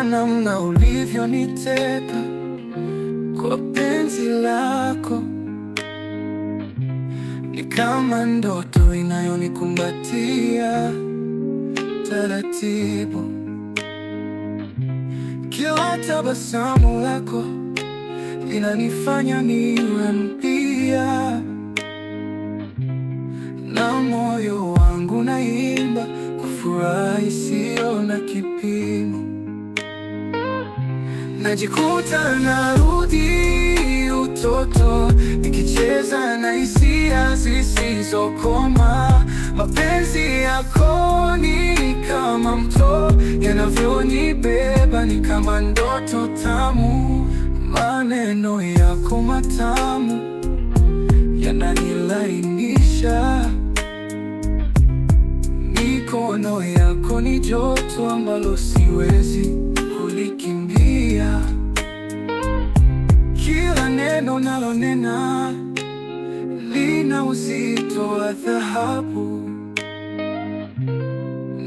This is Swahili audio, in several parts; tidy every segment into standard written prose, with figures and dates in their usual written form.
Nakumbuka namna ulivyoniteka kwa penzi lako, ni kama ndoto inayonikumbatia taratibu. Kila tabasamu lako linanifanya niwe mpya, na moyo wangu naimba kwa furaha isiyo na kipimo. Najikuta narudi utoto, nikicheza na hisia zisizokoma. Mapenzi yako ni kama mto, yanavyonibeba ni kama ndoto tamu. Maneno yako matamu yananilainisha, mikono yako ni joto ambalo siwezi kulikimbia. Kila neno nalonena lina uzito wa dhahabu,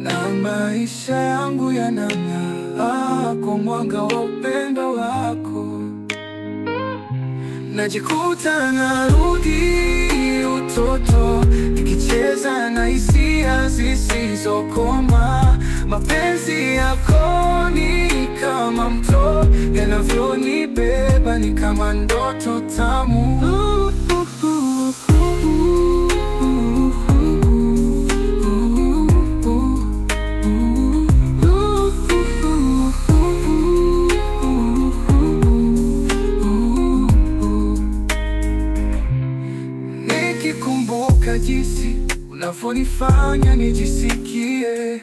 na maisha yangu yanang'aa kwa mwanga wa upendo wako. Najikuta narudi utoto, nikicheza na hisia zisizokoma. Mapenzi yako ni kama mto, yanavyonibeba ni kama ndoto tamu. Nikikumbuka jinsi unavyonifanya nijisikie,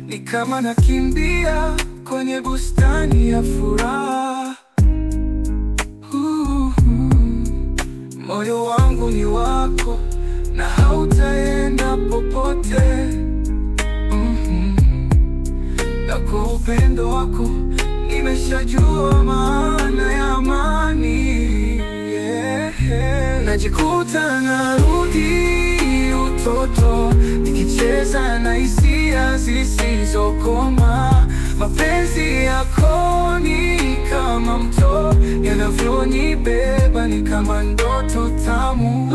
ni kama nakimbia kwenye bustani ya furaha. Moyo wangu ni wako na hautaenda popote. Na kwa upendo wako nimeshajua maana ya amani. Najikuta narudi utoto, nikicheza na hisia zisizokoma. Mapenzi yako ni kama mto, yanavyonibeba ni kama ndoto tamu.